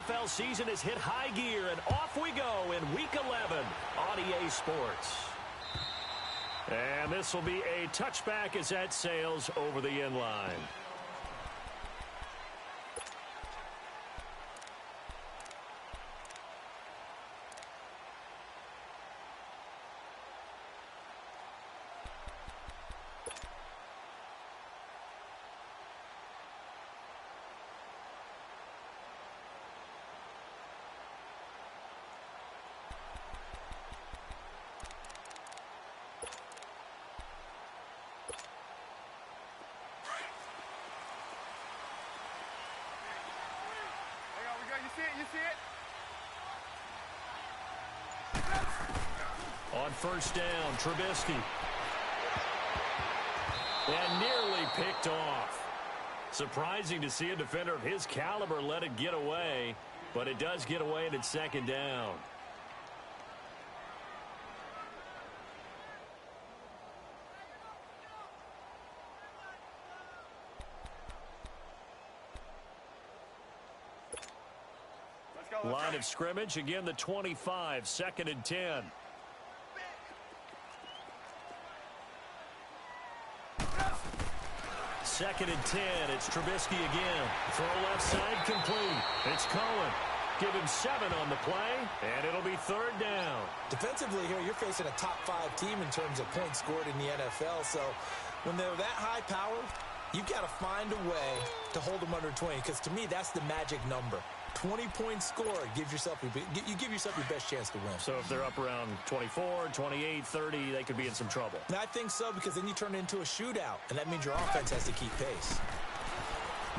NFL season has hit high gear, and off we go in Week 11 on EA Sports. And this will be a touchback as that sails over the end line. You see it? On first down, Trubisky. And nearly picked off. Surprising to see a defender of his caliber let it get away, but it does get away and it's second down. Line of scrimmage, again the 25, 2nd and 10. Second and 10, it's Trubisky again. Throw left side complete. It's Cohen. Give him 7 on the play, and it'll be 3rd down. Defensively here, you're facing a top 5 team in terms of points scored in the NFL, so when they're that high-powered, you've got to find a way to hold them under 20, because to me, that's the magic number. 20-point score, you give yourself your best chance to win. So if they're up around 24, 28, 30, they could be in some trouble. And I think so, because then you turn it into a shootout, and that means your offense has to keep pace.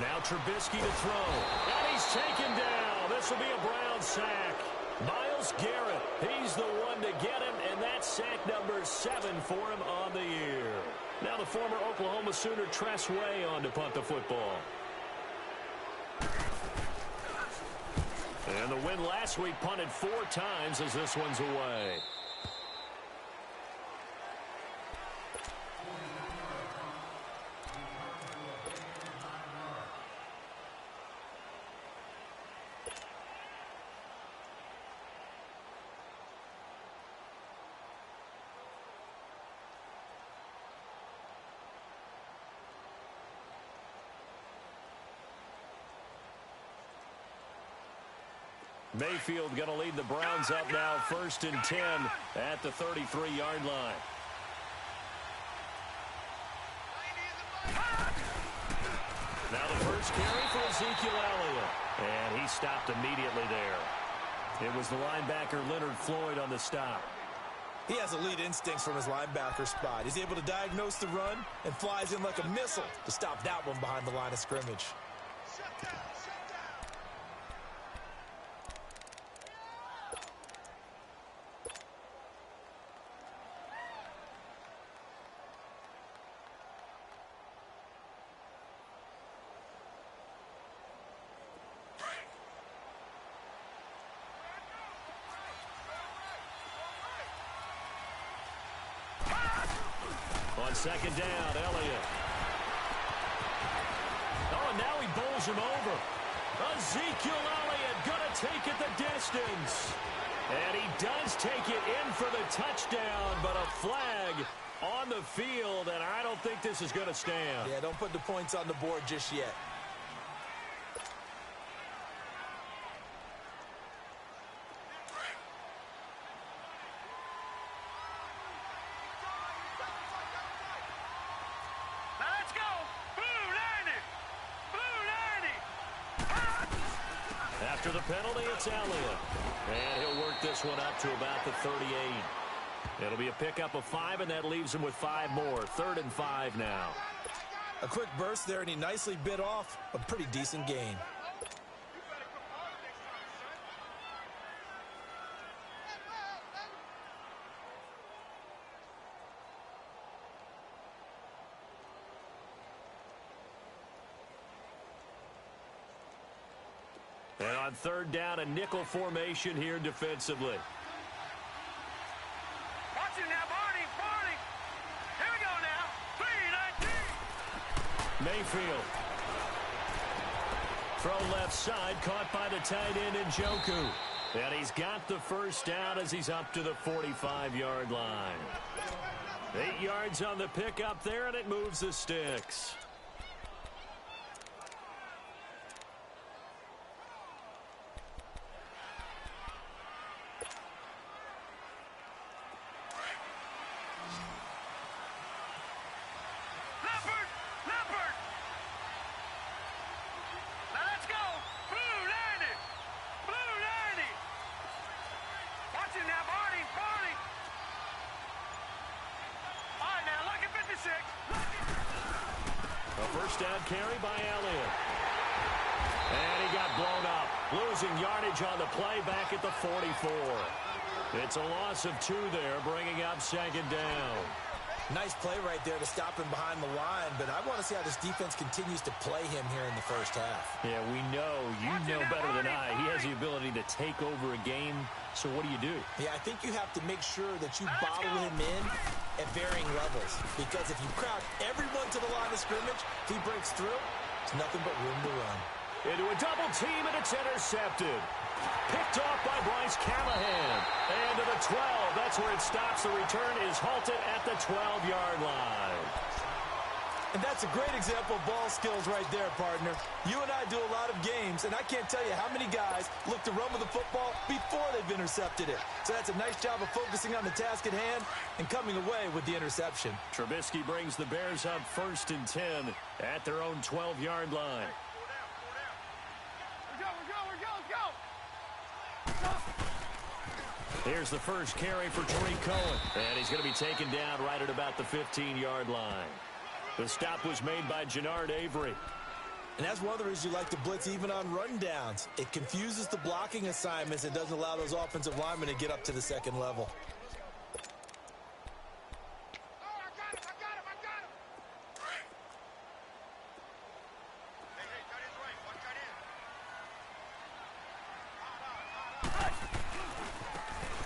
Now Trubisky to throw, and he's taken down. This will be a Brown sack. Myles Garrett, he's the one to get him, and that's sack number 7 for him on the year. Now the former Oklahoma Sooner Tress Way on to punt the football. And the win last week punted 4 times as this one's away. Mayfield going to lead the Browns up now, 1st and 10 at the 33-yard line. Now the first carry for Ezekiel Elliott, and he stopped immediately there. It was the linebacker Leonard Floyd on the stop. He has elite instincts from his linebacker spot. He's able to diagnose the run and flies in like a missile to stop that one behind the line of scrimmage. On second down, Elliott. Oh, and now he bowls him over. Ezekiel Elliott going to take it the distance. And he does take it in for the touchdown, but a flag on the field, and I don't think this is going to stand. Yeah, don't put the points on the board just yet. After the penalty, it's Elliott. And he'll work this one up to about the 38. It'll be a pickup of 5, and that leaves him with 5 more. 3rd and 5 now. A quick burst there, and he nicely bit off a pretty decent gain. And on 3rd down, a nickel formation here defensively. Watch it now, Barney. Here we go now. 3-19. Mayfield. Throw left side, caught by the tight end Njoku. And he's got the first down as he's up to the 45-yard line. 8 yards on the pickup there, and it moves the sticks. First down carry by Elliott. And he got blown up. Losing yardage on the play back at the 44. It's a loss of 2 there, bringing up second down. Nice play right there to stop him behind the line, but I want to see how this defense continues to play him here in the first half. Yeah, we know. You know better than I. He has the ability to take over a game, so what do? Yeah, I think you have to make sure that you bottle him in at varying levels, because if you crowd everyone to the line of scrimmage, if he breaks through, it's nothing but room to run. Into a double team, and it's intercepted. Picked off by Bryce Callahan. And to the 12. That's where it stops. The return is halted at the 12-yard line. And that's a great example of ball skills right there, partner. You and I do a lot of games, and I can't tell you how many guys look to run with the football before they've intercepted it. So that's a nice job of focusing on the task at hand and coming away with the interception. Trubisky brings the Bears up 1st and 10 at their own 12-yard line. Here's the first carry for Tariq Cohen. And he's going to be taken down right at about the 15-yard line. The stop was made by Jannard Avery. And that's one of the reasons you like to blitz even on rundowns. It confuses the blocking assignments. It doesn't allow those offensive linemen to get up to the second level.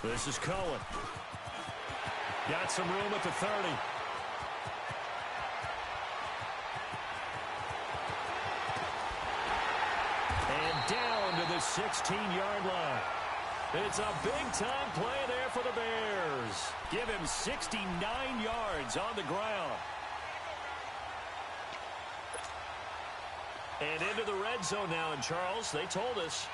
This is Cohen. Got some room at the 30. And down to the 16-yard line. It's a big-time play there for the Bears. Give him 69 yards on the ground. And into the red zone now. And, Charles, they told us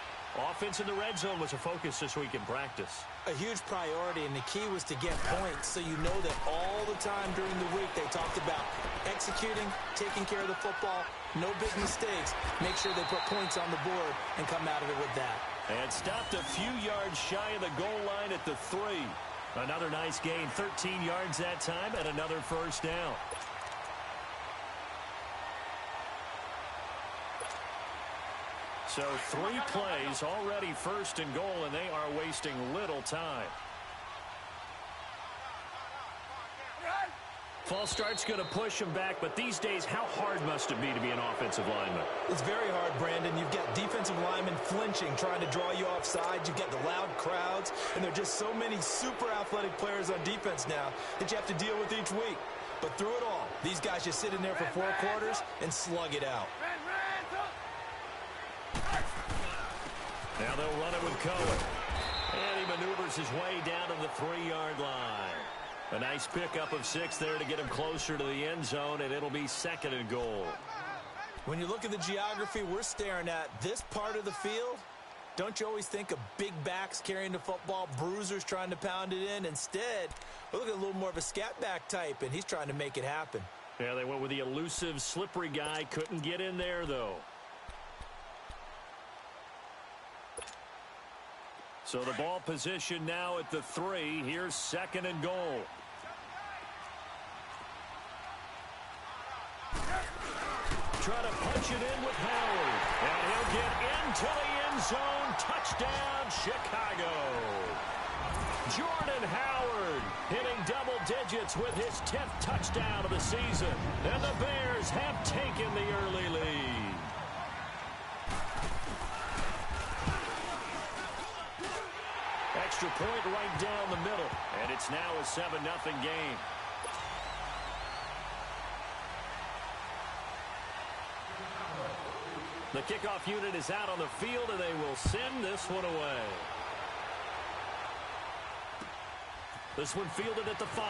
offense in the red zone was a focus this week in practice. A huge priority, and the key was to get points, so you know that all the time during the week they talked about executing, taking care of the football, no big mistakes, make sure they put points on the board and come out of it with that. And stopped a few yards shy of the goal line at the 3. Another nice gain, 13 yards that time, and another first down. So 3 plays, already 1st and goal, and they are wasting little time. False start's going to push him back, but these days, how hard must it be to be an offensive lineman? It's very hard, Brandon. You've got defensive linemen flinching, trying to draw you off sides. You've got the loud crowds, and there are just so many super athletic players on defense now that you have to deal with each week. But through it all, these guys just sit in there for 4 quarters and slug it out. Now they'll run it with Cohen. And he maneuvers his way down to the 3-yard line. A nice pickup of 6 there to get him closer to the end zone, and it'll be 2nd and goal. When you look at the geography we're staring at, this part of the field, don't you always think of big backs carrying the football, bruisers trying to pound it in? Instead, we're looking at a little more of a scat back type, and he's trying to make it happen. Yeah, they went with the elusive, slippery guy. Couldn't get in there, though. So the ball position now at the 3. Here's 2nd and goal. Try to punch it in with Howard. And he'll get into the end zone. Touchdown, Chicago. Jordan Howard hitting double digits with his 10th touchdown of the season. And the Bears have taken the early lead. Extra point right down the middle. And it's now a 7-0 game. The kickoff unit is out on the field, and they will send this one away. This one fielded at the 5.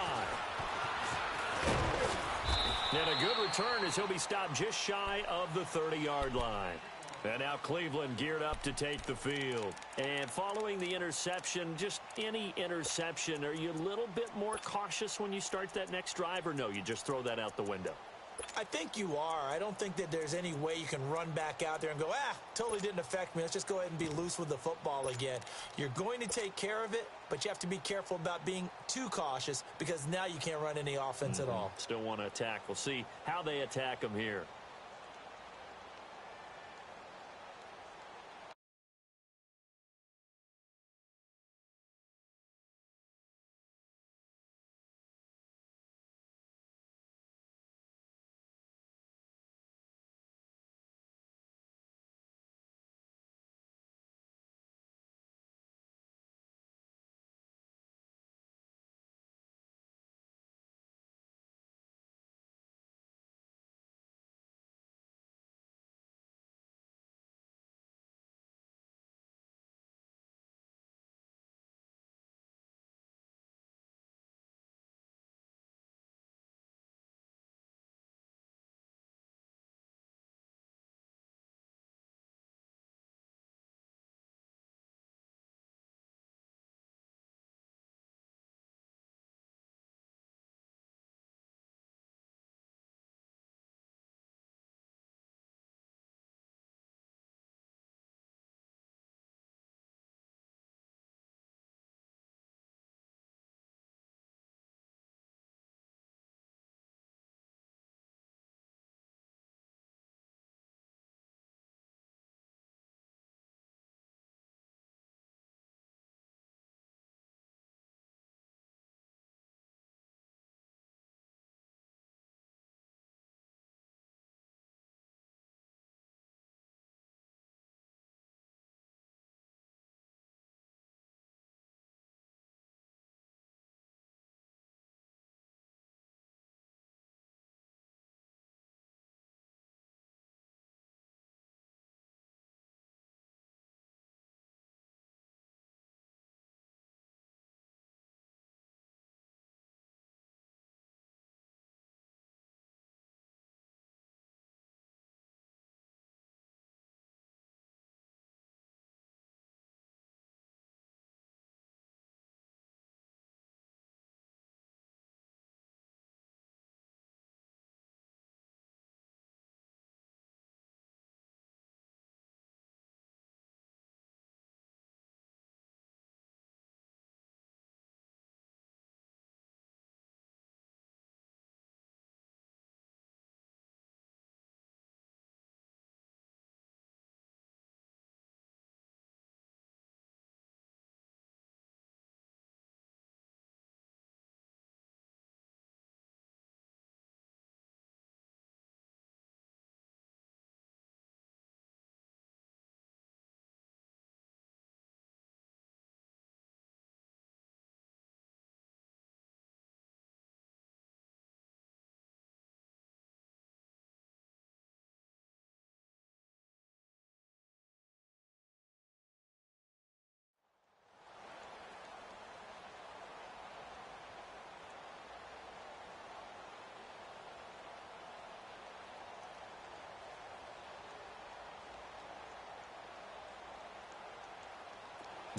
And a good return as he'll be stopped just shy of the 30-yard line. And now Cleveland geared up to take the field. And following the interception, just any interception, are you a little bit more cautious when you start that next drive, or no, you just throw that out the window? I think you are. I don't think that there's any way you can run back out there and go, totally didn't affect me. Let's just go ahead and be loose with the football again. You're going to take care of it, but you have to be careful about being too cautious because now you can't run any offense at all. Still want to attack. We'll see how they attack them here.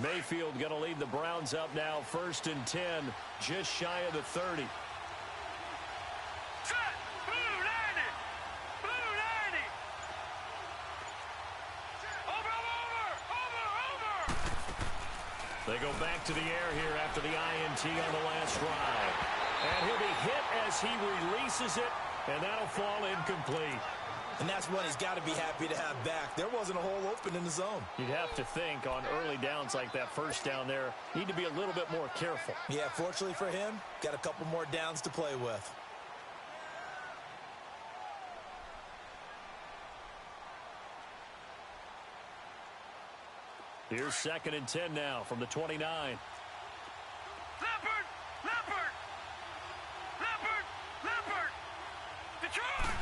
Mayfield going to lead the Browns up now, 1st and 10, just shy of the 30. Set. Blue 90. Blue 90. Over. They go back to the air here after the INT on the last drive. And he'll be hit as he releases it, and that'll fall incomplete. And that's one he's got to be happy to have back. There wasn't a hole open in the zone. You'd have to think on early downs like that, first down there, need to be a little bit more careful. Yeah, fortunately for him, got a couple more downs to play with. Here's 2nd and 10 now from the 29. Leopard. Leopard. Leopard. Detroit.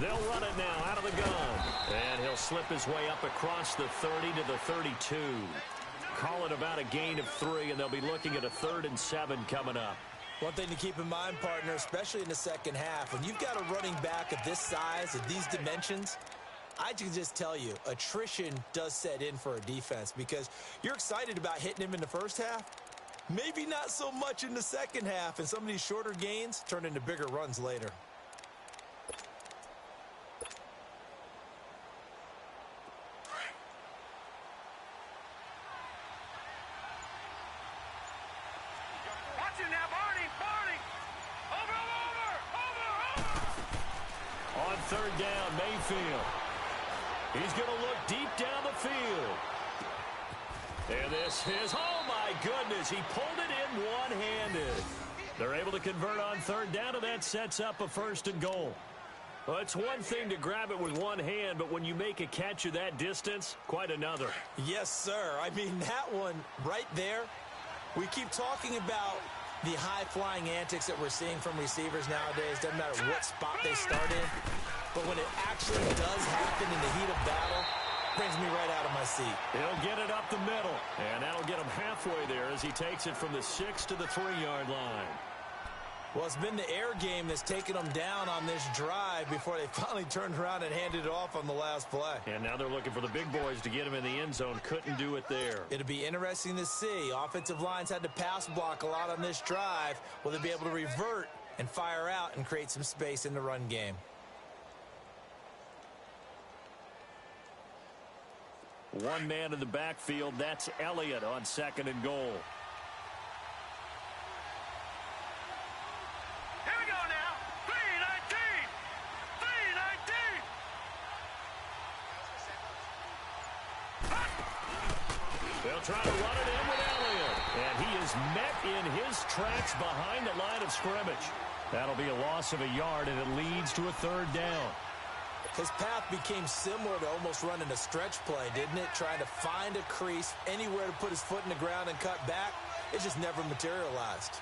They'll run it now out of the gun. And he'll slip his way up across the 30 to the 32. Call it about a gain of 3, and they'll be looking at a 3rd and 7 coming up. One thing to keep in mind, partner, especially in the second half, when you've got a running back of this size, of these dimensions, I can just tell you, attrition does set in for a defense because you're excited about hitting him in the first half. Maybe not so much in the second half, and some of these shorter gains turn into bigger runs later. On 3rd down, Mayfield. He's going to look deep down the field. And this is, oh my goodness, he pulled it in one-handed. They're able to convert on 3rd down, and that sets up a 1st and goal. Well, it's one thing to grab it with one hand, but when you make a catch of that distance, quite another. Yes, sir. I mean, that one right there, we keep talking about the high-flying antics that we're seeing from receivers nowadays. Doesn't matter what spot they start in. But when it actually does happen in the heat of battle, brings me right out of my seat. He'll get it up the middle, and that'll get him halfway there as he takes it from the 6 to the 3-yard line. Well, it's been the air game that's taken them down on this drive before they finally turned around and handed it off on the last play. And now they're looking for the big boys to get him in the end zone. Couldn't do it there. It'll be interesting to see. Offensive lines had to pass block a lot on this drive. Will they be able to revert and fire out and create some space in the run game? One man in the backfield. That's Elliott on 2nd and goal. Here we go now. 319. 319. They'll try to run it in with Elliott. And he is met in his tracks behind the line of scrimmage. That'll be a loss of a yard, and it leads to a 3rd down. His path became similar to almost running a stretch play, didn't it? Trying to find a crease, anywhere to put his foot in the ground and cut back. It just never materialized.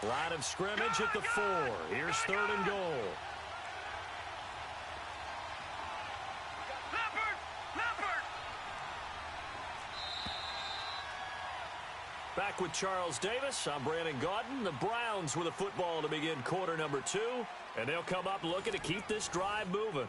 Line of scrimmage at the 4. Here's 3rd and goal. Back with Charles Davis. I'm Brandon Gaudin. The Browns with a football to begin quarter number 2. And they'll come up looking to keep this drive moving.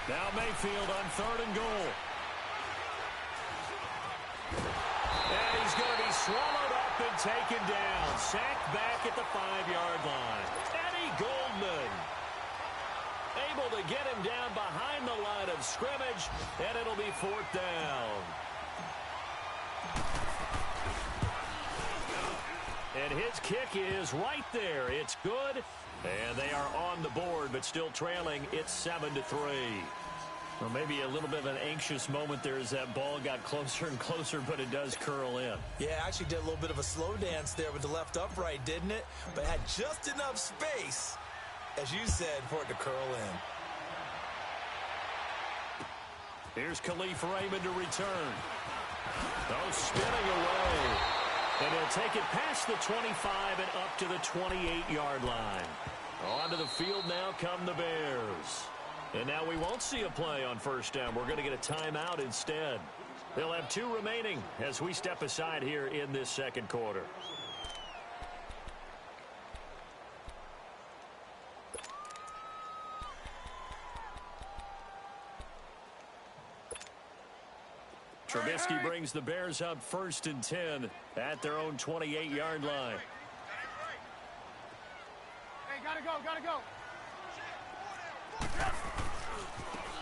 Now Mayfield on 3rd and goal. And he's going to be swallowed up and taken down. Sacked back at the 5-yard line. Eddie Goldman able to get him down behind the line of scrimmage, and it'll be 4th down. And his kick is right there. It's good. And they are on the board, but still trailing. It's 7-3. Well, maybe a little bit of an anxious moment there as that ball got closer and closer, but it does curl in. Yeah, actually did a little bit of a slow dance there with the left upright, didn't it? But had just enough space, as you said, for it to curl in. Here's Khalif Raymond to return. Oh, spinning away. And he'll take it past the 25 and up to the 28-yard line. Onto the field now come the Bears. And now we won't see a play on 1st down. We're going to get a timeout instead. They'll have 2 remaining as we step aside here in this 2nd quarter. Trubisky brings the Bears up 1st and 10 at their own 28-yard line. Hey, gotta go. Gotta go.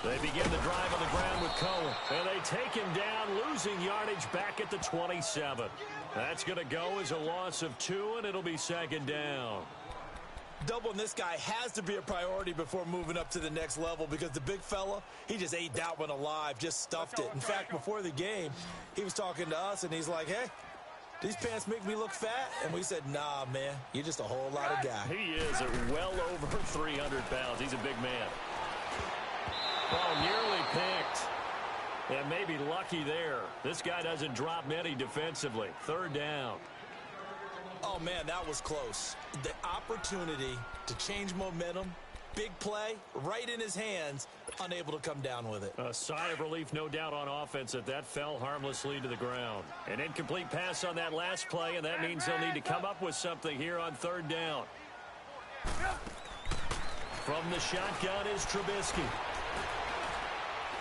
They begin the drive on the ground with Cohen. And they take him down, losing yardage back at the 27. That's going to go as a loss of 2, and it'll be second down. Doubling this guy has to be a priority before moving up to the next level because the big fella, he just ate that one alive, just stuffed it. In fact, before the game, he was talking to us, and he's like, hey, these pants make me look fat? And we said, nah, man, you're just a whole lot of guy. He is at well over 300 pounds. He's a big man. Oh, nearly picked. And maybe lucky there. This guy doesn't drop many defensively. Third down. Oh, man, that was close. The opportunity to change momentum, big play, right in his hands, unable to come down with it. A sigh of relief, no doubt, on offense that fell harmlessly to the ground. An incomplete pass on that last play, and that means they'll need to come up with something here on third down. From the shotgun is Trubisky.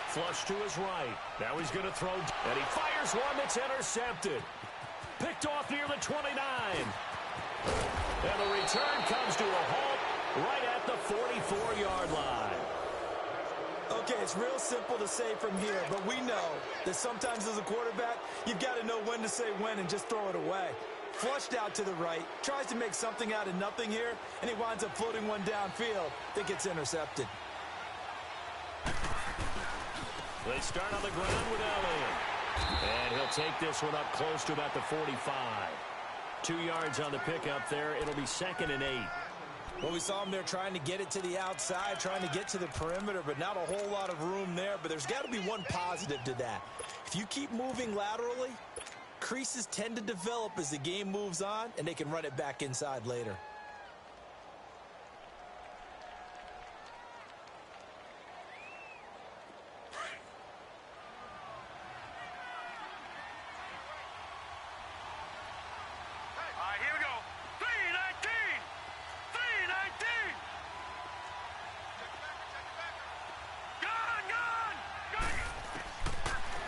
Flush to his right. Now he's going to throw, and he fires one that's intercepted. Picked off near the 29. And the return comes to a halt right at the 44-yard line. Okay, it's real simple to say from here, but we know that sometimes as a quarterback, you've got to know when to say when and just throw it away. Flushed out to the right, tries to make something out of nothing here, and he winds up floating one downfield that gets intercepted. They start on the ground with Elliott. And he'll take this one up close to about the 45. 2 yards on the pickup there. It'll be 2nd and 8. Well, we saw him there trying to get it to the outside, trying to get to the perimeter, but not a whole lot of room there. But there's got to be one positive to that. If you keep moving laterally, creases tend to develop as the game moves on, and they can run it back inside later.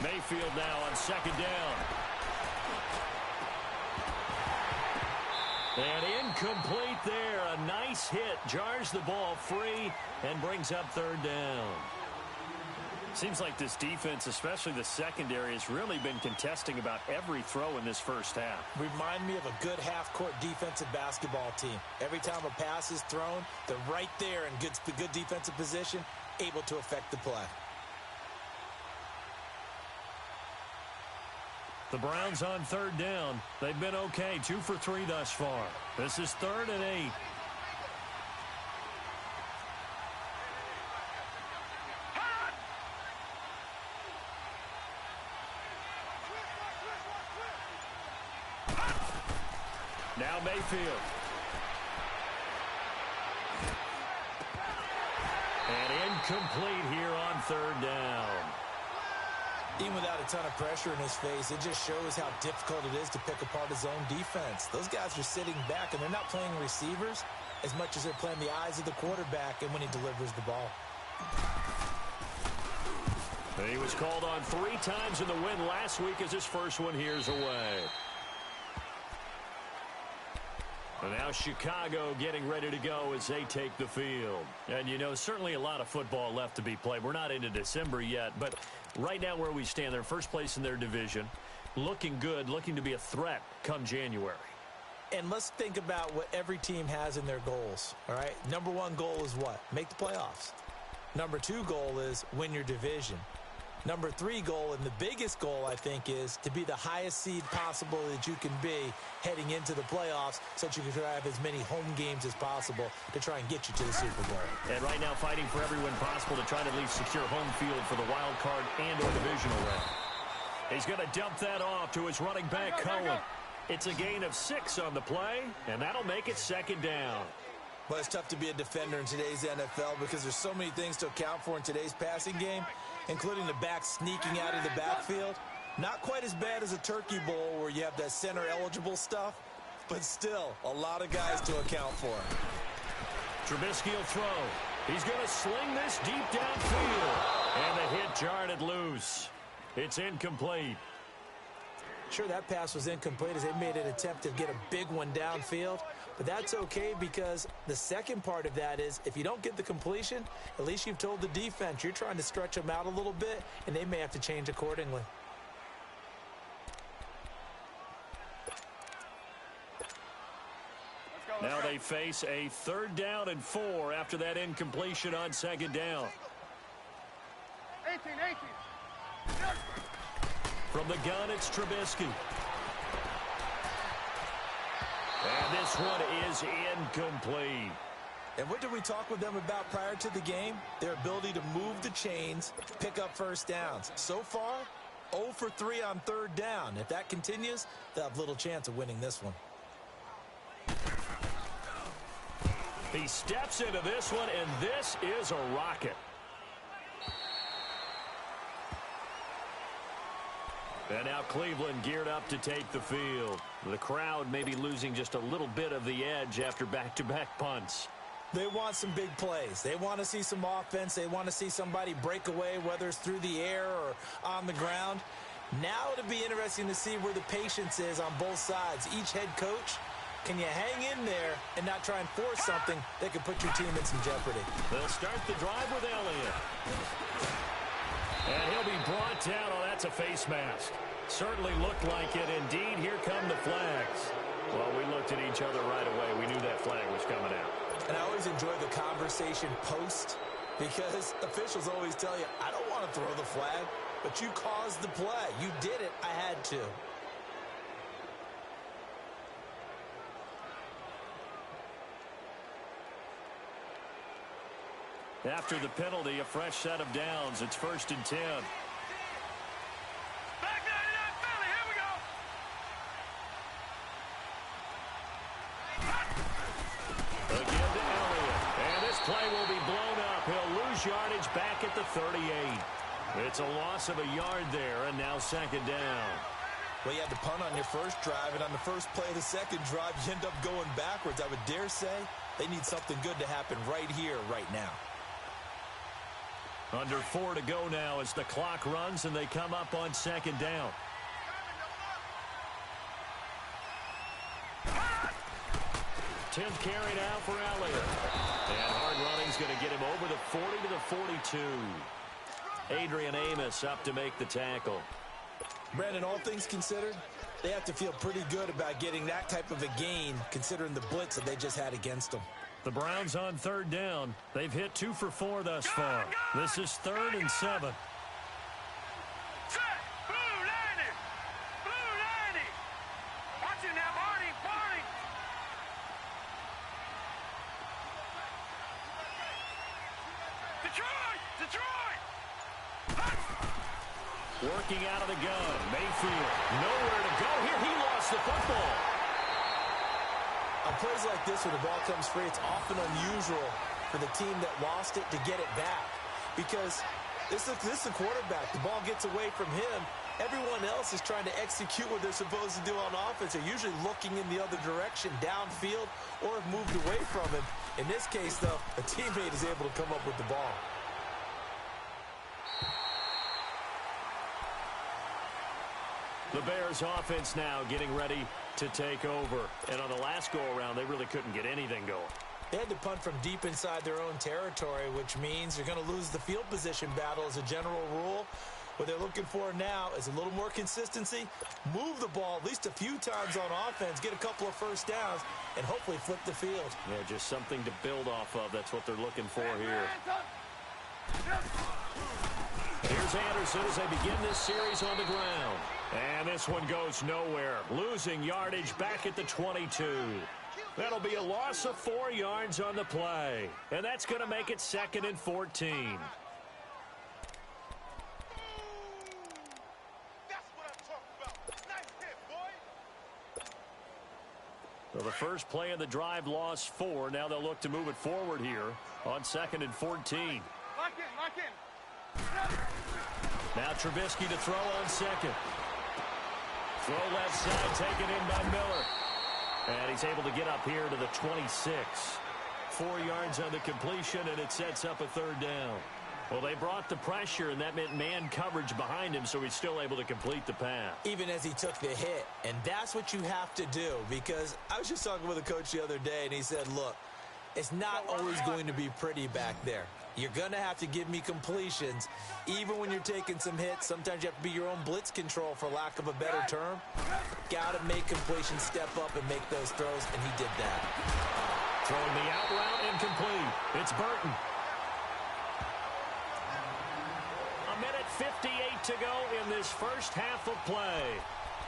Mayfield now on second down. And incomplete there. A nice hit. Jars the ball free and brings up third down. Seems like this defense, especially the secondary, has really been contesting about every throw in this first half. Remind me of a good half-court defensive basketball team. Every time a pass is thrown, they're right there in good defensive position, able to affect the play. The Browns on third down. They've been okay. 2 for 3 thus far. This is 3rd and 8. Now Mayfield. And incomplete here on third down. Even without a ton of pressure in his face, it just shows how difficult it is to pick apart his own defense. Those guys are sitting back, and they're not playing receivers as much as they're playing the eyes of the quarterback and when he delivers the ball. He was called on 3 times in the win last week as his first one here's away. And now Chicago getting ready to go as they take the field. And, you know, certainly a lot of football left to be played. We're not into December yet, but right now where we stand, they're first place in their division. Looking good, looking to be a threat come January. And let's think about what every team has in their goals, all right? Number 1 goal is what? Make the playoffs. Number 2 goal is win your division. Number 3 goal, and the biggest goal, I think, is to be the highest seed possible that you can be heading into the playoffs so that you can have as many home games as possible to try and get you to the Super Bowl. And right now fighting for every win possible to try to at least secure home field for the wild card and or divisional round. He's going to dump that off to his running back, Cohen. It's a gain of 6 on the play, and that'll make it second down. Well, it's tough to be a defender in today's NFL because there's so many things to account for in today's passing game, including the back sneaking out of the backfield. Not quite as bad as a turkey bowl where you have that center-eligible stuff, but still a lot of guys to account for. Trubisky will throw. He's going to sling this deep downfield. And the hit jarred it loose. It's incomplete. Sure, that pass was incomplete as they made an attempt to get a big one downfield, But that's okay because the second part of that is if you don't get the completion, at least you've told the defense you're trying to stretch them out a little bit, and they may have to change accordingly. Now they face a 3rd down and 4 after that incompletion on 2nd down. 18. From the gun, it's Trubisky. And this one is incomplete. And what did we talk with them about prior to the game? Their ability to move the chains, pick up first downs. So far, 0 for 3 on 3rd down. If that continues, they'll have little chance of winning this one. He steps into this one, and this is a rocket. And now Cleveland geared up to take the field. The crowd may be losing just a little bit of the edge after back-to-back punts. They want some big plays. They want to see some offense. They want to see somebody break away, whether it's through the air or on the ground. Now it'll be interesting to see where the patience is on both sides. Each head coach, can you hang in there and not try and force something that could put your team in some jeopardy? They'll start the drive with Elliott. And he'll be brought down. Oh, that's a face mask. Certainly looked like it. Indeed, here come the flags. Well, we looked at each other right away. We knew that flag was coming out. And I always enjoy the conversation post because officials always tell you, I don't want to throw the flag, but you caused the play. You did it. I had to. After the penalty, a fresh set of downs. It's 1st and 10. Back 99 Philly, here we go. Again to Elliott. And this play will be blown up. He'll lose yardage back at the 38. It's a loss of a yard there, and now 2nd down. Well, you had the punt on your first drive, and on the first play of the second drive, you end up going backwards. I would dare say they need something good to happen right here, right now. Under 4 to go now as the clock runs and they come up on 2nd down. Tenth carry now for Elliott. And hard running's going to get him over the 40 to the 42. Adrian Amos up to make the tackle. Brandon, all things considered, they have to feel pretty good about getting that type of a gain considering the blitz that they just had against them. The Browns on 3rd down. They've hit 2 for 4 thus far. This is 3rd and 7. Set. Blue 90. Blue 90. Watch it now, Barney. Detroit. Working out of the gun. Mayfield. Nowhere to go here. He lost the football. On plays like this where the ball comes free, it's often unusual for the team that lost it to get it back. Because this is the quarterback. The ball gets away from him. Everyone else is trying to execute what they're supposed to do on offense. They're usually looking in the other direction, downfield, or have moved away from him. In this case, though, a teammate is able to come up with the ball. The Bears offense now getting ready to take over. And on the last go-around, they really couldn't get anything going. They had to punt from deep inside their own territory, which means they're going to lose the field position battle as a general rule. What they're looking for now is a little more consistency, move the ball at least a few times on offense, get a couple of first downs, and hopefully flip the field. Yeah, just something to build off of. That's what they're looking for here. Here's Anderson as they begin this series on the ground. And this one goes nowhere. Losing yardage back at the 22. That'll be a loss of 4 yards on the play. And that's going to make it 2nd and 14. So the first play of the drive lost 4. Now they'll look to move it forward here on 2nd and 14. Lock in. Now Trubisky to throw on 2nd. Throw left side taken in by Miller. And he's able to get up here to the 26. 4 yards on the completion, and it sets up a 3rd down. Well, they brought the pressure, and that meant man coverage behind him, so he's still able to complete the pass. Even as he took the hit, and that's what you have to do, because I was just talking with a coach the other day, and he said, look, it's not always going to be pretty back there. You're going to have to give me completions. Even when you're taking some hits, sometimes you have to be your own blitz control, for lack of a better term. Got to make completions, step up, and make those throws, and he did that. Throwing the out route, incomplete. It's Burton. 1:58 to go in this first half of play.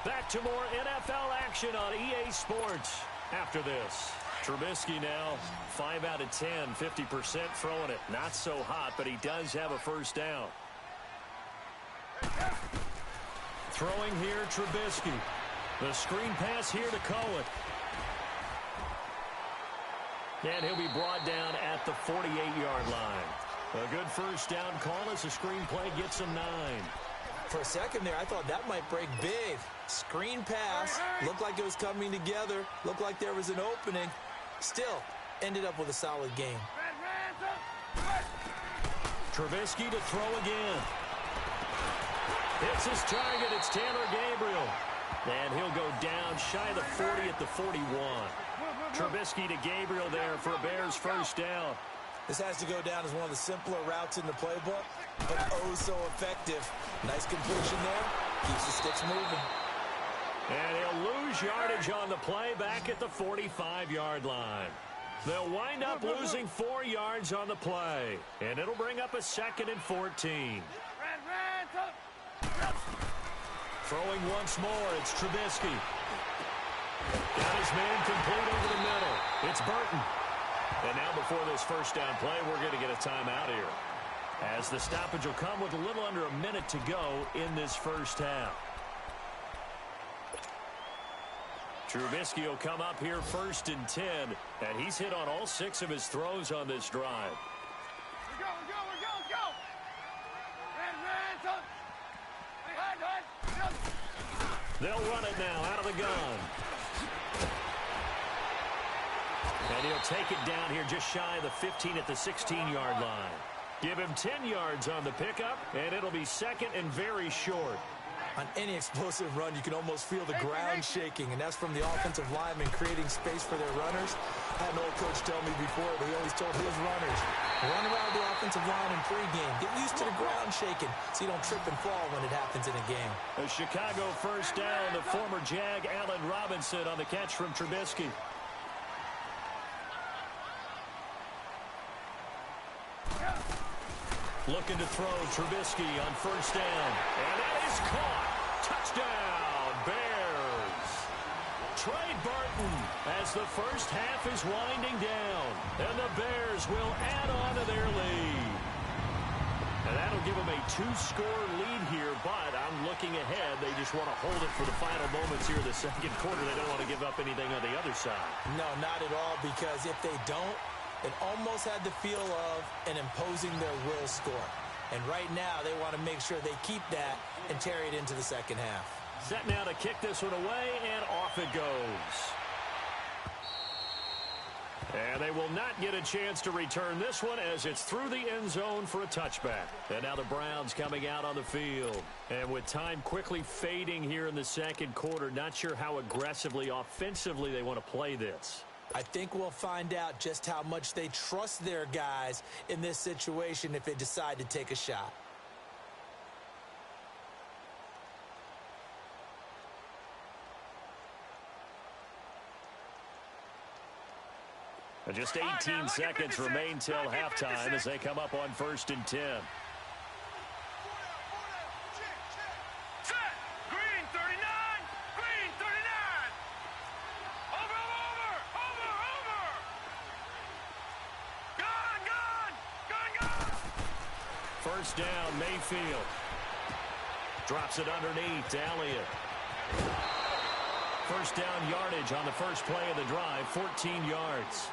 Back to more NFL action on EA Sports after this. Trubisky now 5 out of 10, 50% throwing it. Not so hot, but he does have a first down. Throwing here, Trubisky. The screen pass here to Cohen. And he'll be brought down at the 48-yard line. A good first down call as the screen play gets him 9. For a second there, I thought that might break big. Screen pass, looked like it was coming together, looked like there was an opening. Still, ended up with a solid game. Trubisky to throw again. Hits his target. It's Taylor Gabriel. And he'll go down shy of the 40 at the 41. Trubisky to Gabriel there for a Bears first down. This has to go down as one of the simpler routes in the playbook, but oh so effective. Nice completion there. Keeps the sticks moving. And he'll lose yardage on the play back at the 45-yard line. They'll wind up losing 4 yards on the play, and it'll bring up a 2nd and 14. Throwing once more, it's Trubisky. Got his man complete over the middle. It's Burton. And now before this first down play, we're going to get a timeout here, as the stoppage will come with a little under a minute to go in this first half. Trubisky will come up here 1st and 10, and he's hit on all 6 of his throws on this drive. We're go. They'll run it now out of the gun. And he'll take it down here just shy of the 15 at the 16-yard line. Give him 10 yards on the pickup, and it'll be 2nd and very short. On any explosive run, you can almost feel the ground shaking, and that's from the offensive linemen creating space for their runners. I had an old coach tell me before, but he always told his runners, run around the offensive line in pregame. Get used to the ground shaking so you don't trip and fall when it happens in a game. A Chicago first down, the former Jag Allen Robinson on the catch from Trubisky. Looking to throw, Trubisky on first down. And that is caught. Touchdown, Bears. Trey Burton as the first half is winding down. And the Bears will add on to their lead. And that'll give them a 2-score lead here, but I'm looking ahead. They just want to hold it for the final moments here in the second quarter. They don't want to give up anything on the other side. No, not at all, because if they don't, it almost had the feel of an imposing their will score. And right now, they want to make sure they keep that and carry it into the second half. Set now to kick this one away, and off it goes. And they will not get a chance to return this one as it's through the end zone for a touchback. And now the Browns coming out on the field. And with time quickly fading here in the second quarter, not sure how aggressively, offensively they want to play this. I think we'll find out just how much they trust their guys in this situation if they decide to take a shot. And just 18 seconds remain till halftime as they come up on 1st and 10. First down, Mayfield. Drops it underneath to Elliott. First down yardage on the first play of the drive, 14 yards.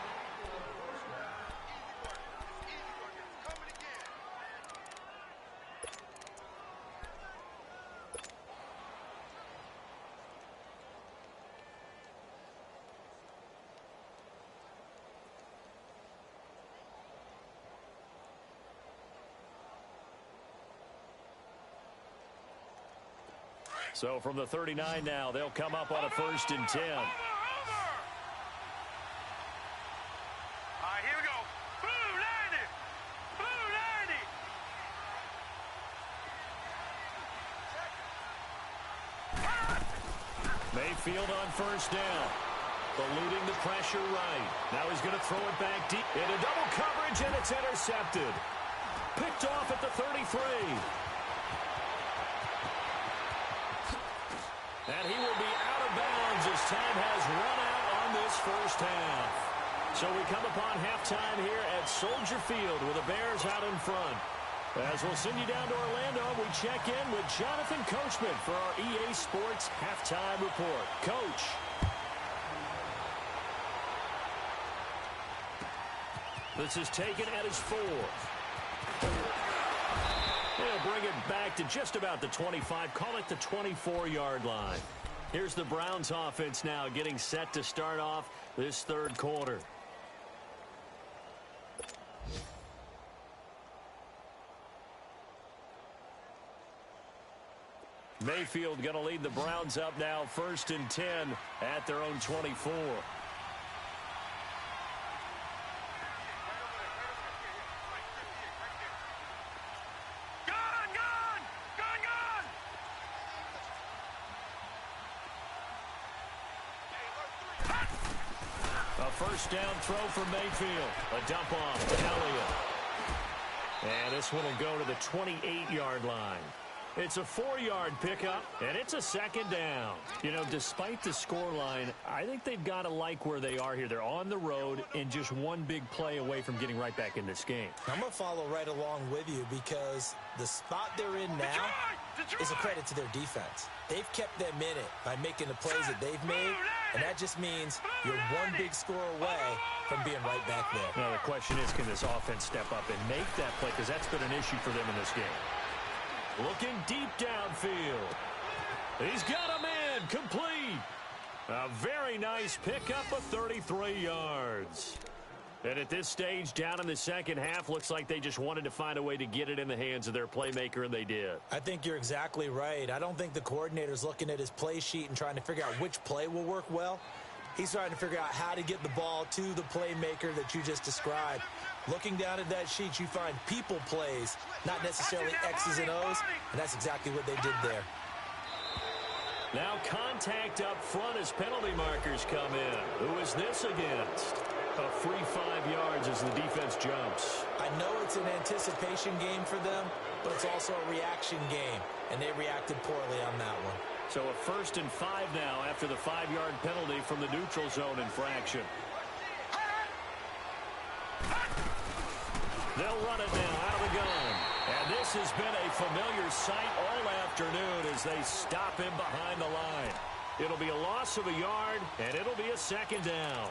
So from the 39 now, they'll come up on a 1st and 10. All right, here we go. Blue 90. Blue 90. Mayfield on 1st down. Eluding the pressure right. Now he's going to throw it back deep. Into double coverage, and it's intercepted. Picked off at the 33. And he will be out of bounds as time has run out on this first half. So we come upon halftime here at Soldier Field with the Bears out in front. As we'll send you down to Orlando, we check in with Jonathan Coachman for our EA Sports Halftime Report. Coach. This is taken at his 4th. They'll bring it back to just about the 25. Call it the 24-yard line. Here's the Browns offense now getting set to start off this 3rd quarter. Mayfield going to lead the Browns up now 1st and 10 at their own 24. First down throw for Mayfield. A dump off to Elliott. And this one will go to the 28-yard line. It's a 4-yard pickup, and it's a 2nd down. You know, despite the scoreline, I think they've got to like where they are here. They're on the road and just one big play away from getting right back in this game. I'm going to follow right along with you because the spot they're in now is a credit to their defense. They've kept them in it by making the plays that they've made, and that just means you're one big score away from being right back there. Now, the question is, can this offense step up and make that play? Because that's been an issue for them in this game. Looking deep downfield. He's got him in. Complete. A very nice pickup of 33 yards. And at this stage, down in the second half, looks like they just wanted to find a way to get it in the hands of their playmaker, and they did. I think you're exactly right. I don't think the coordinator's looking at his play sheet and trying to figure out which play will work well. He's trying to figure out how to get the ball to the playmaker that you just described. Looking down at that sheet, you find people plays, not necessarily X's and O's, and that's exactly what they did there. Now contact up front as penalty markers come in. Who is this against? A free 5 yards as the defense jumps. I know it's an anticipation game for them, but it's also a reaction game, and they reacted poorly on that one. So a 1st and 5 now after the 5-yard penalty from the neutral zone infraction. They'll run it now out of the gun. And this has been a familiar sight all afternoon as they stop him behind the line. It'll be a loss of a yard, and it'll be a 2nd down.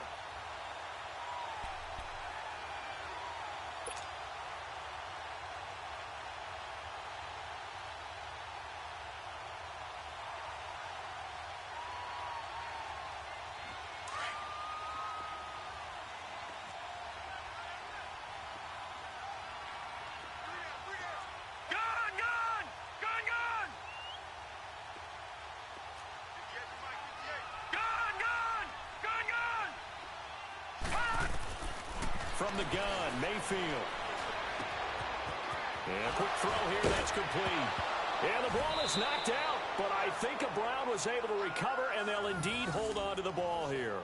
From the gun, Mayfield. And a quick throw here, that's complete. And the ball is knocked out, but I think Brown was able to recover, and they'll indeed hold on to the ball here.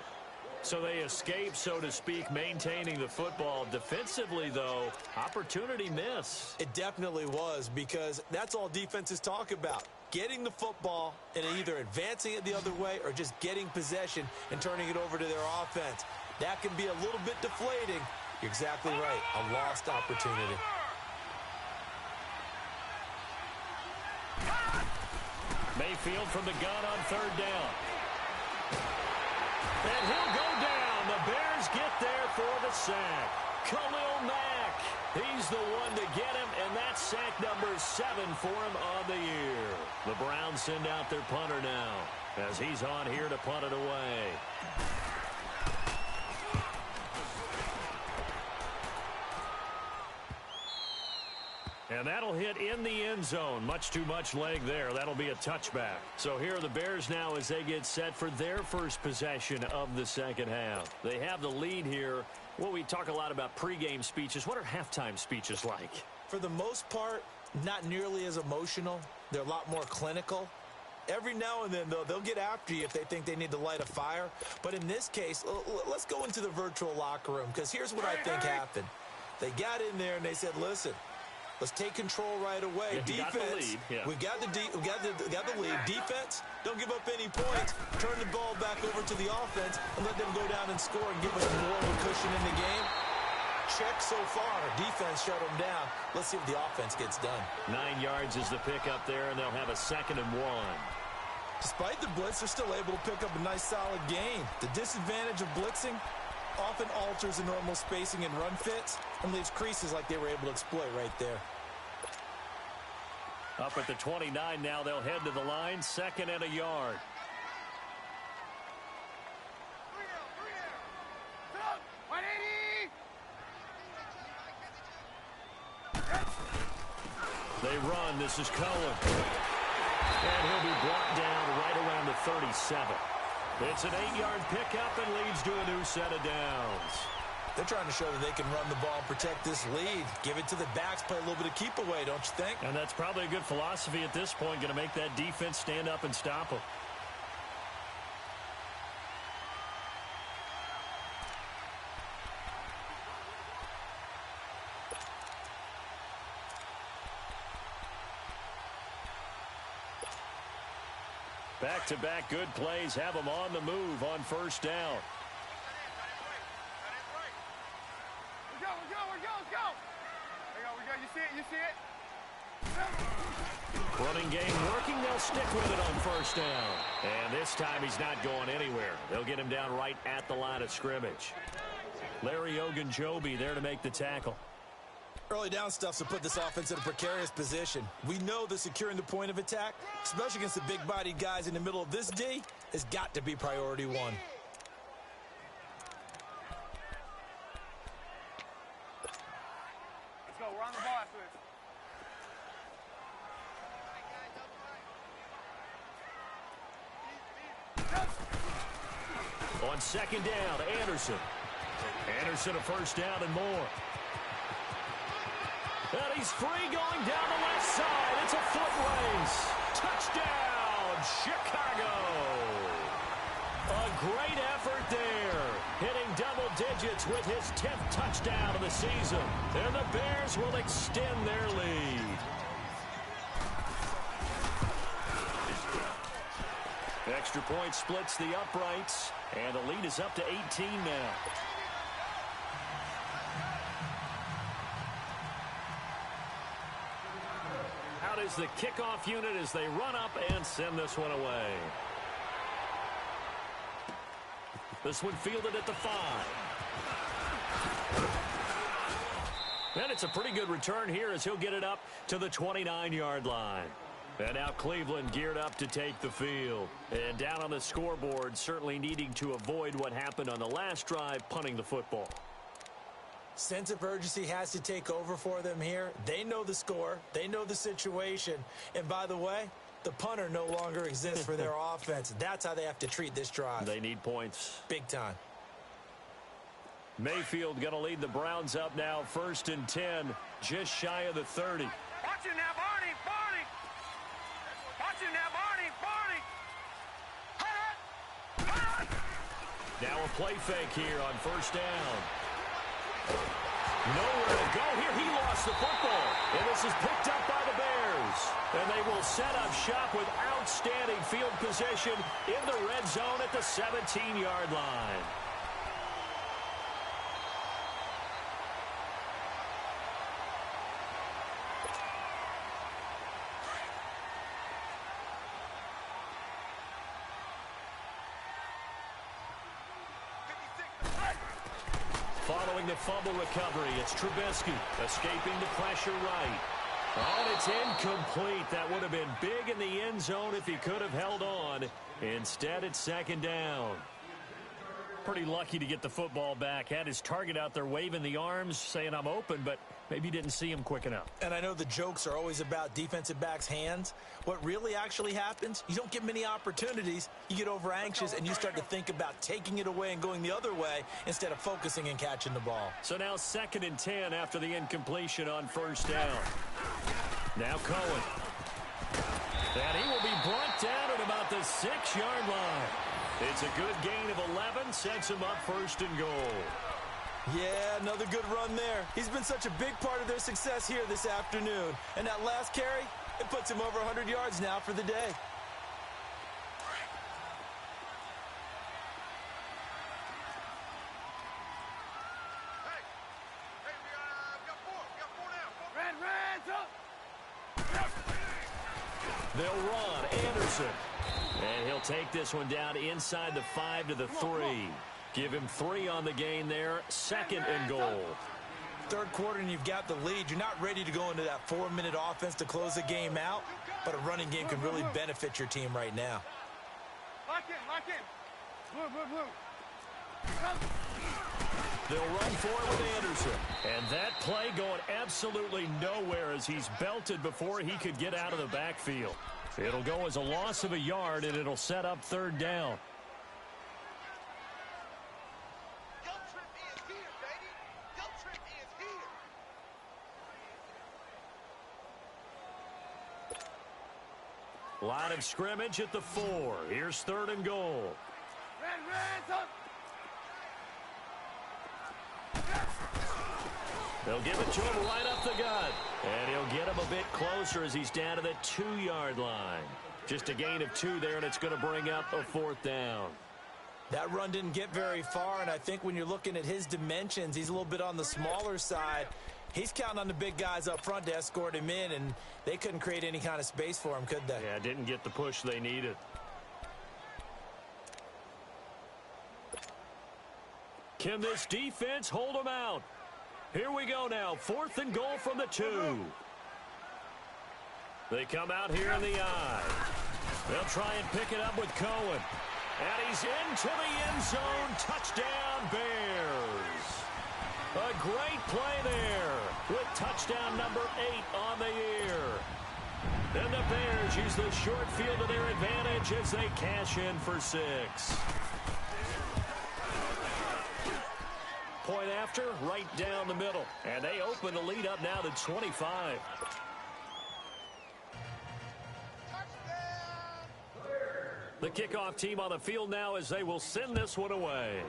So they escape, so to speak, maintaining the football. Defensively, though, opportunity miss. It definitely was, because that's all defenses talk about. Getting the football and either advancing it the other way or just getting possession and turning it over to their offense. That can be a little bit deflating. You're exactly right. A lost opportunity. Mayfield from the gun on 3rd down. And he'll go down. The Bears get there for the sack. Khalil Mack. He's the one to get him, and that's sack number 7 for him on the year. The Browns send out their punter now as he's on here to punt it away. And that'll hit in the end zone. Much too much leg there. That'll be a touchback. So here are the Bears now as they get set for their first possession of the second half. They have the lead here. Well, we talk a lot about pregame speeches. What are halftime speeches like? For the most part, not nearly as emotional. They're a lot more clinical. Every now and then, though, they'll get after you if they think they need to light a fire. But in this case, let's go into the virtual locker room, because here's what I think happened. They got in there and they said, listen, let's take control right away. Yeah, defense, we got the lead. Defense, don't give up any points. Turn the ball back over to the offense and let them go down and score and give us more of a cushion in the game. Check so far. Defense shut them down. Let's see if the offense gets done. 9 yards is the pickup there, and they'll have a 2nd and 1. Despite the blitz, they're still able to pick up a nice, solid gain. The disadvantage of blitzing often alters the normal spacing and run fits and leaves creases like they were able to exploit right there. Up at the 29 now, they'll head to the line, 2nd and a yard. They run. This is Cohen. And he'll be brought down right around the 37. It's an 8-yard pickup and leads to a new set of downs. They're trying to show that they can run the ball and protect this lead. Give it to the backs, play a little bit of keep away, don't you think? And that's probably a good philosophy at this point, going to make that defense stand up and stop them. Back-to-back good plays have them on the move on first down. Let's go. We go. You see it? Running game working. They'll stick with it on first down. And this time he's not going anywhere. They'll get him down right at the line of scrimmage. Larry Ogunjobi there to make the tackle. Early down stuff to put this offense in a precarious position. We know that securing the point of attack, especially against the big-bodied guys in the middle of this D, has got to be priority one. Let's go. We're on the ball after this. On second down, Anderson. Anderson a first down and more. And he's free going down the left side. It's a foot race. Touchdown, Chicago. A great effort there. Hitting double digits with his 10th touchdown of the season. And the Bears will extend their lead. Extra point splits the uprights. And the lead is up to 18 now. Is the kickoff unit as they run up and send this one away. This one fielded at the 5. And it's a pretty good return here as he'll get it up to the 29-yard line. And now Cleveland geared up to take the field. And down on the scoreboard, certainly needing to avoid what happened on the last drive, punting the football. Sense of urgency has to take over for them here. They know the score. They know the situation. And by the way, the punter no longer exists for their offense. That's how they have to treat this drive. They need points. Big time. Mayfield going to lead the Browns up now, 1st and 10, just shy of the 30. Watch it now, Barney. Watch it now, Barney. Now a play fake here on first down. Nowhere to go here. He lost the football. And this is picked up by the Bears. And they will set up shop with outstanding field position in the red zone at the 17-yard line. Following the fumble recovery, it's Trubisky escaping the pressure right. Oh, and it's incomplete. That would have been big in the end zone if he could have held on. Instead, it's 2nd down. Pretty lucky to get the football back. Had his target out there waving the arms, saying I'm open, but Maybe didn't see him quick enough. And I know the jokes are always about defensive backs' hands. What really actually happens, you don't get many opportunities. You get over anxious and you start to think about taking it away and going the other way instead of focusing and catching the ball. So now 2nd and 10 after the incompletion on 1st down. Now Cohen. And he will be brought down at about the 6-yard line. It's a good gain of 11, sets him up 1st and goal. Yeah, another good run there. He's been such a big part of their success here this afternoon. And that last carry, it puts him over 100 yards now for the day. They'll run Anderson. And he'll take this one down inside the 5 to the 3. Give him 3 on the gain there. 2nd and goal. 3rd quarter and you've got the lead. You're not ready to go into that 4-minute offense to close the game out, but a running game can really benefit your team right now. Lock in. Blue. They'll run for it with Anderson. And that play going absolutely nowhere as he's belted before he could get out of the backfield. It'll go as a loss of a yard, and it'll set up 3rd down. Line of scrimmage at the 4. Here's 3rd and goal. They'll give it to him right up the gut. And he'll get him a bit closer as he's down to the 2-yard line. Just a gain of 2 there, and it's going to bring up a 4th down. That run didn't get very far, and I think when you're looking at his dimensions, he's a little bit on the smaller side. He's counting on the big guys up front to escort him in, and they couldn't create any kind of space for him, could they? Yeah, didn't get the push they needed. Can this defense hold him out? Here we go now. 4th and goal from the 2. They come out here in the I. They'll try and pick it up with Cohen. And he's into the end zone. Touchdown, Bears. A great play there with touchdown number 8 on the year. And the Bears use the short field to their advantage as they cash in for 6. Point after, right down the middle. And they open the lead up now to 25. The kickoff team on the field now as they will send this one away.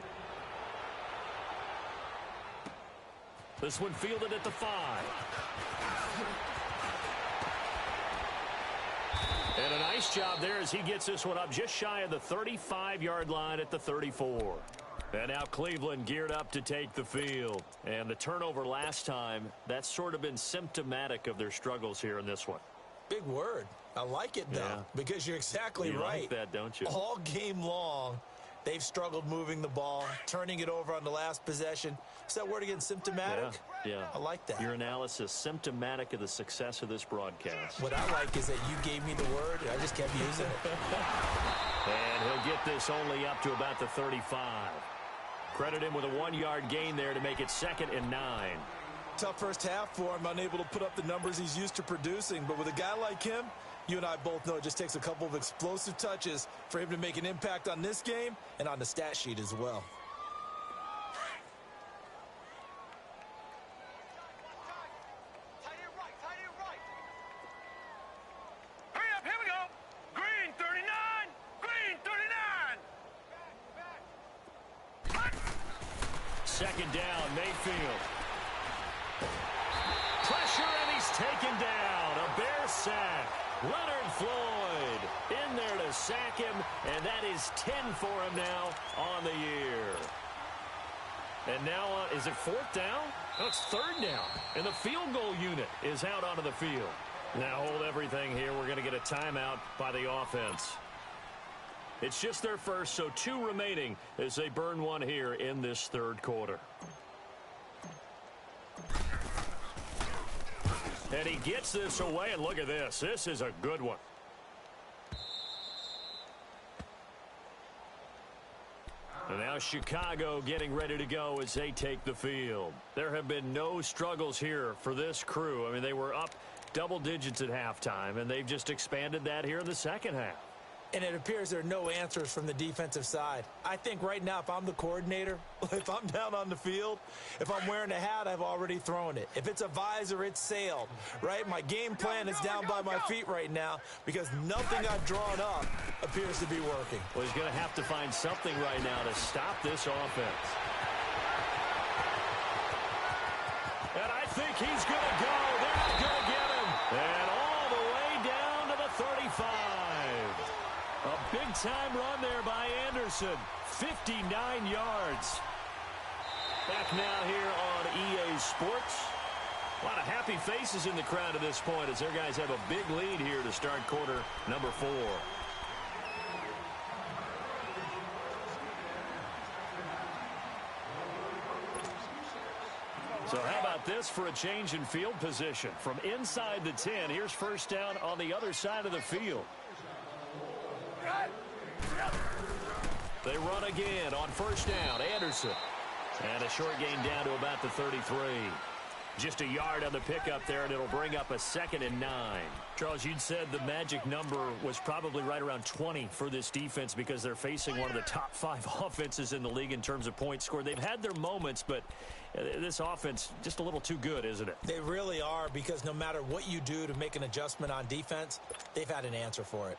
This one fielded at the 5. And a nice job there as he gets this one up just shy of the 35-yard line at the 34. And now Cleveland geared up to take the field. And the turnover last time, that's sort of been symptomatic of their struggles here in this one. Big word. I like it, though, because you're exactly right. You like that, don't you? All game long, they've struggled moving the ball, turning it over on the last possession. Is that word again, symptomatic? Yeah. I like that. Your analysis, symptomatic of the success of this broadcast. What I like is that you gave me the word, and I just kept using it. And he'll get this only up to about the 35. Credit him with a 1-yard gain there to make it 2nd and 9. Tough first half for him, unable to put up the numbers he's used to producing. But with a guy like him, you and I both know it just takes a couple of explosive touches for him to make an impact on this game and on the stat sheet as well. Hurry up, here we go. Green 39, green 39. 2nd down, Mayfield. Pressure, and he's taken down. A Bear sack. Leonard Floyd in there to sack him, and that is 10 for him now on the year. And now, is it 4th down? No, it's 3rd down. And the field goal unit is out onto the field. Now hold everything here. We're going to get a timeout by the offense. It's just their first, so 2 remaining as they burn one here in this 3rd quarter. And he gets this away, and look at this. This is a good one. And now Chicago getting ready to go as they take the field. There have been no struggles here for this crew. I mean, they were up double digits at halftime, and they've just expanded that here in the second half. And it appears there are no answers from the defensive side. I think right now, if I'm the coordinator, if I'm down on the field, if I'm wearing a hat, I've already thrown it. If it's a visor, it's sailed, right? My game plan is down by my feet right now because nothing I've drawn up appears to be working. Well, he's going to have to find something right now to stop this offense. And I think he's going to go. They're not going to get him. And all the way down to the 35. A big-time run there by Anderson. 59 yards. Back now here on EA Sports. A lot of happy faces in the crowd at this point as their guys have a big lead here to start quarter number 4. So how about this for a change in field position? From inside the 10, here's first down on the other side of the field. They run again on first down. Anderson. And a short gain down to about the 33. Just a yard on the pickup there, and it'll bring up a 2nd and 9. Charles, you'd said the magic number was probably right around 20 for this defense because they're facing one of the top 5 offenses in the league in terms of points scored. They've had their moments, but this offense just a little too good, isn't it? They really are, because no matter what you do to make an adjustment on defense, they've had an answer for it.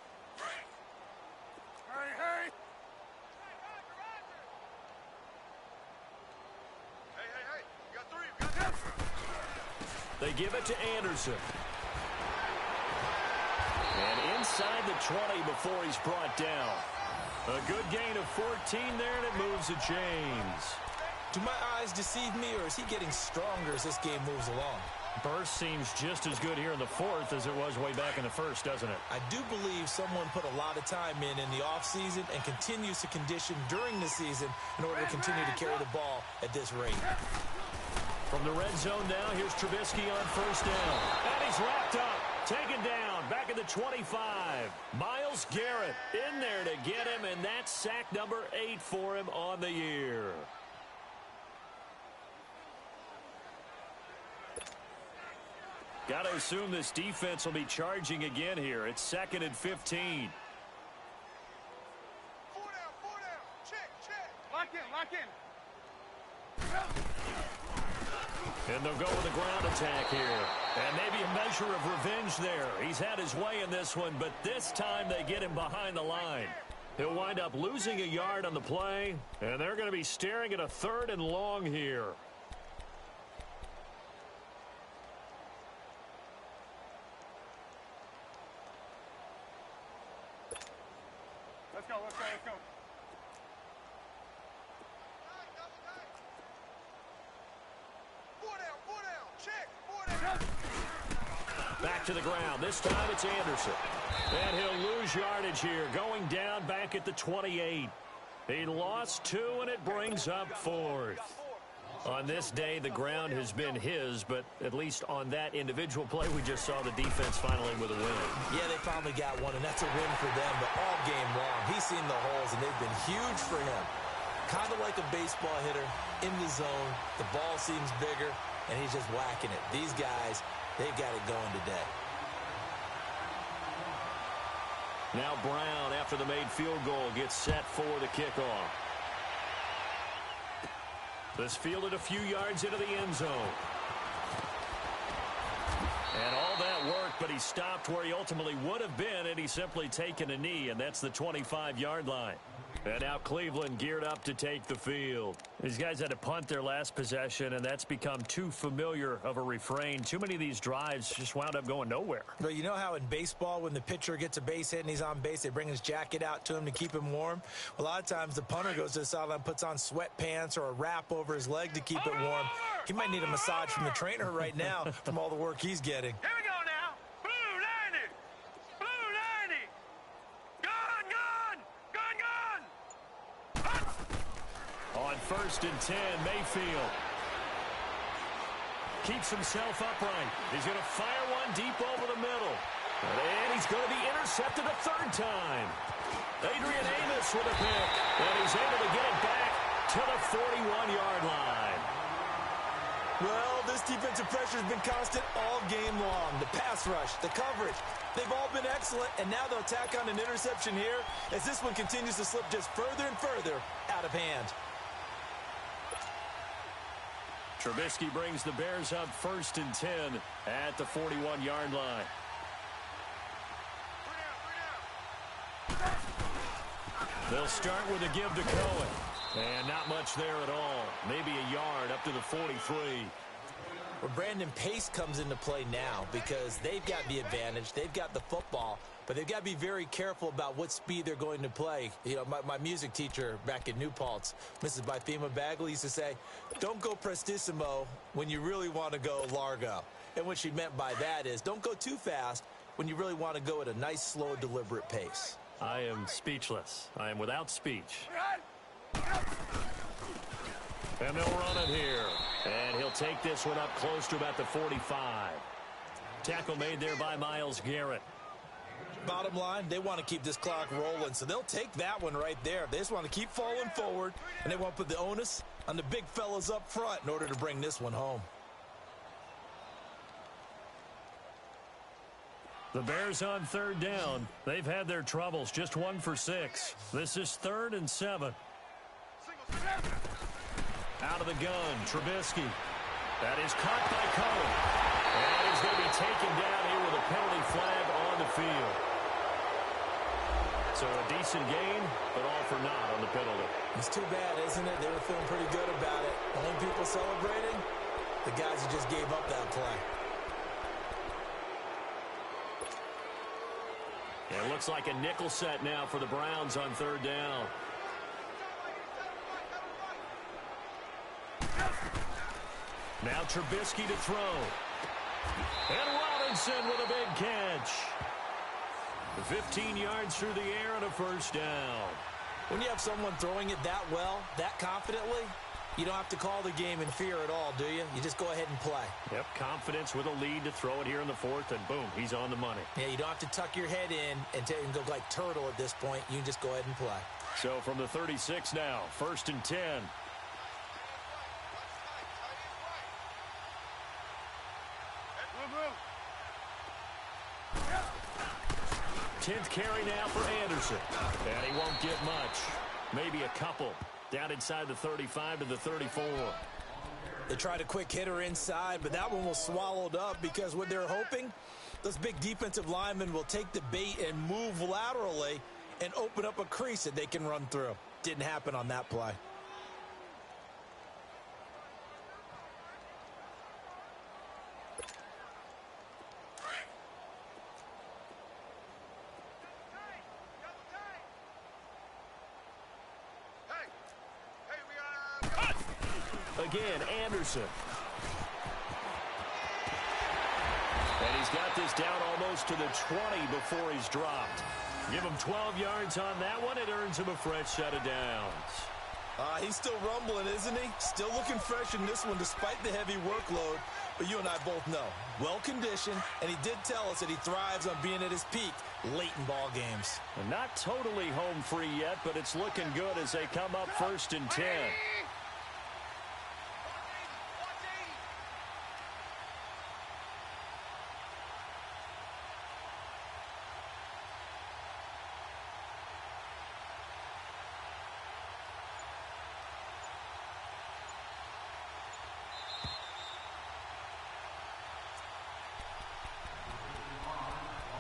They give it to Anderson. And inside the 20 before he's brought down. A good gain of 14 there, and it moves the chains. Do my eyes deceive me, or is he getting stronger as this game moves along? Burst seems just as good here in the 4th as it was way back in the 1st, doesn't it? I do believe someone put a lot of time in the offseason and continues to condition during the season in order to continue to carry the ball at this rate. From the red zone now, here's Trubisky on first down. And he's wrapped up, taken down, back at the 25. Myles Garrett in there to get him, and that's sack number 8 for him on the year. Got to assume this defense will be charging again here. It's 2nd and 15. 4 down. Check. Lock in. And they'll go with a ground attack here. And maybe a measure of revenge there. He's had his way in this one, but this time they get him behind the line. He'll wind up losing a yard on the play, and they're going to be staring at a 3rd and long here. Let's go. 4 down. Check. 4 down. Back to the ground. This time it's Anderson. And he'll lose yardage here, going down back at the 28. He lost 2, and it brings up 4th. On this day, the ground has been his, but at least on that individual play, we just saw the defense finally with a win. Yeah, they finally got one, and that's a win for them, but all game long, he's seen the holes, and they've been huge for him. Kind of like a baseball hitter in the zone. The ball seems bigger, and he's just whacking it. These guys, they've got it going today. Now Brown, after the made field goal, gets set for the kickoff. This fielded a few yards into the end zone. And all that work, but he stopped where he ultimately would have been had he simply taken a knee, and that's the 25-yard line. And now Cleveland geared up to take the field. These guys had to punt their last possession, and that's become too familiar of a refrain. Too many of these drives just wound up going nowhere. But you know how in baseball, when the pitcher gets a base hit and he's on base, they bring his jacket out to him to keep him warm? A lot of times the punter goes to the sideline, puts on sweatpants or a wrap over his leg to keep it warm. He might need a massage from the trainer right now from all the work he's getting. Here we go now. Blue 90. Gun. On 1st and 10, Mayfield keeps himself upright. He's going to fire one deep over the middle. And he's going to be intercepted a 3rd time. Adrian Amos with a pick. And he's able to get it back to the 41-yard line. Well, this defensive pressure has been constant all game long. The pass rush, the coverage, they've all been excellent, and now they'll tack on an interception here as this one continues to slip just further and further out of hand. Trubisky brings the Bears up 1st and 10 at the 41-yard line. They'll start with a give to Cohen. And not much there at all. Maybe a yard up to the 43. Well, Brandon, pace comes into play now because they've got the advantage. They've got the football, but they've got to be very careful about what speed they're going to play. You know, my music teacher back in New Paltz, Mrs. Bythema Bagley, used to say, don't go prestissimo when you really want to go largo. And what she meant by that is don't go too fast when you really want to go at a nice, slow, deliberate pace. I am speechless. I am without speech. And they'll run it here. And he'll take this one up close to about the 45. Tackle made there by Myles Garrett. Bottom line, they want to keep this clock rolling, so they'll take that one right there. They just want to keep falling forward, and they want to put the onus on the big fellas up front in order to bring this one home. The Bears on 3rd down. They've had their troubles, just 1 for 6. This is 3rd and 7. Out of the gun, Trubisky. That is caught by Cohen. And he's going to be taken down here with a penalty flag on the field. So a decent gain, but all for naught on the penalty. It's too bad, isn't it? They were feeling pretty good about it. Only people celebrating, the guys who just gave up that play. And it looks like a nickel set now for the Browns on 3rd down. Now Trubisky to throw. And Robinson with a big catch. 15 yards through the air and a 1st down. When you have someone throwing it that well, that confidently, you don't have to call the game in fear at all, do you? You just go ahead and play. Yep, confidence with a lead to throw it here in the 4th, and boom, he's on the money. Yeah, you don't have to tuck your head in and go like turtle at this point. You can just go ahead and play. So from the 36 now, 1st and 10. 10th carry now for Anderson. And he won't get much. Maybe a couple. Down inside the 35 to the 34. They tried a quick hitter inside, but that one was swallowed up because what they're hoping, those big defensive linemen will take the bait and move laterally and open up a crease that they can run through. Didn't happen on that play. Again, Anderson. And he's got this down almost to the 20 before he's dropped. Give him 12 yards on that one. It earns him a fresh set of downs. He's still rumbling, isn't he? Still looking fresh in this one despite the heavy workload. But you and I both know, well-conditioned, and he did tell us that he thrives on being at his peak late in ball games. And not totally home free yet, but it's looking good as they come up 1st and 10.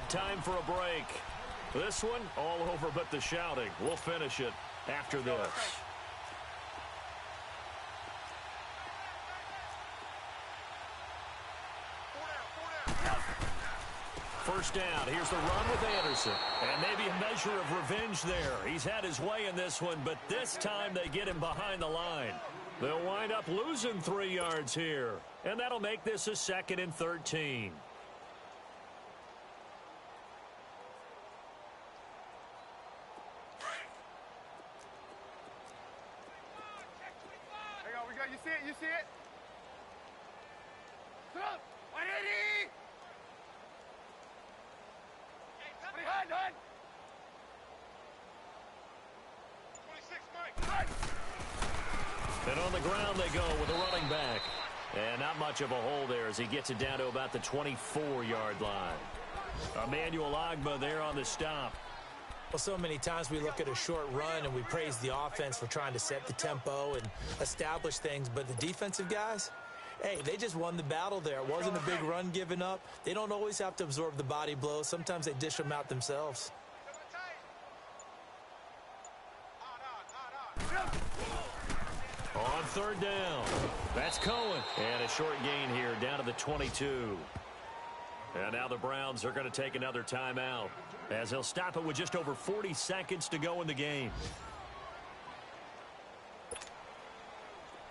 Time for a break. This one, all over but the shouting. We'll finish it after this. First down. Here's the run with Anderson. And maybe a measure of revenge there. He's had his way in this one, but this time they get him behind the line. They'll wind up losing 3 yards here. And that'll make this a 2nd and 13. You see it? You see it? Stop! 180! Behind, hon! And on the ground they go with a running back. And not much of a hole there as he gets it down to about the 24-yard line. Emmanuel Ogbah there on the stop. Well, so many times we look at a short run and we praise the offense for trying to set the tempo and establish things. But the defensive guys, hey, they just won the battle there. It wasn't a big run given up. They don't always have to absorb the body blows. Sometimes they dish them out themselves. On third down, that's Cohen. And a short gain here down to the 22. And now the Browns are going to take another timeout as they'll stop it with just over 40 seconds to go in the game.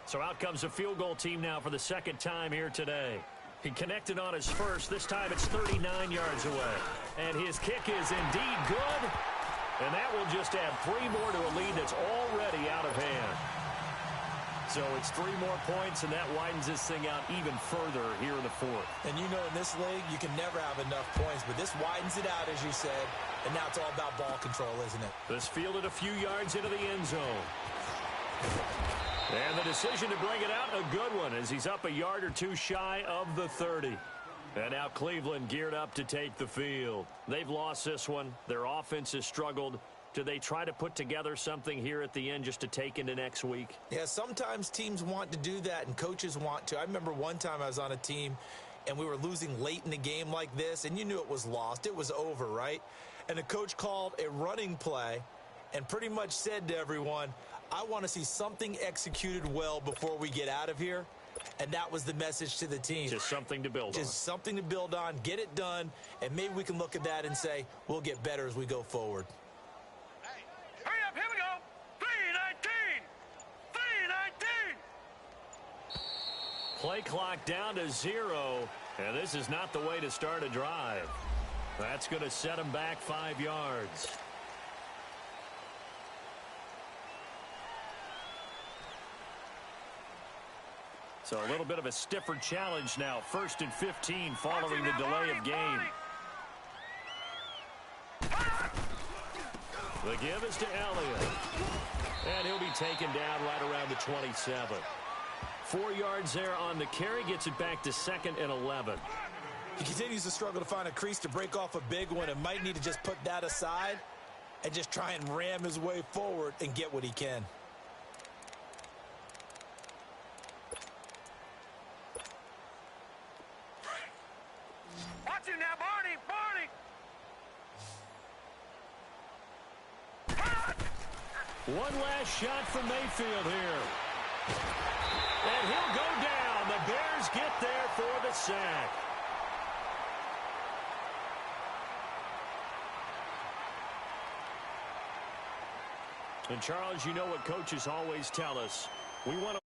So out comes the field goal team now for the second time here today. He connected on his first. This time it's 39 yards away. And his kick is indeed good. And that will just add 3 more to a lead that's already out of hand. So it's 3 more points, and that widens this thing out even further here in the fourth. And you know in this league, you can never have enough points, but this widens it out, as you said, and now it's all about ball control, isn't it? This fielded a few yards into the end zone. And the decision to bring it out, a good one, as he's up a yard or 2 shy of the 30. And now Cleveland geared up to take the field. They've lost this one. Their offense has struggled. Do they try to put together something here at the end just to take into next week? Yeah, sometimes teams want to do that and coaches want to. I remember one time I was on a team and we were losing late in the game like this, and you knew it was lost. It was over, right? And the coach called a running play and pretty much said to everyone, I want to see something executed well before we get out of here. And that was the message to the team. Just something to build on. Just something to build on, get it done, and maybe we can look at that and say, we'll get better as we go forward. Hurry up, here we go. 3:19. 3:19. Play clock down to 0, and this is not the way to start a drive. That's going to set him back 5 yards. So a little bit of a stiffer challenge now. 1st and 15 following the delay of game. The give is to Elliott. And he'll be taken down right around the 27. 4 yards there on the carry. Gets it back to 2nd and 11. He continues to struggle to find a crease to break off a big one and might need to just put that aside and just try and ram his way forward and get what he can. Watch him now, Barney. One last shot from Mayfield here. And he'll go down. The Bears get there for the sack. And Charles, you know what coaches always tell us. We want to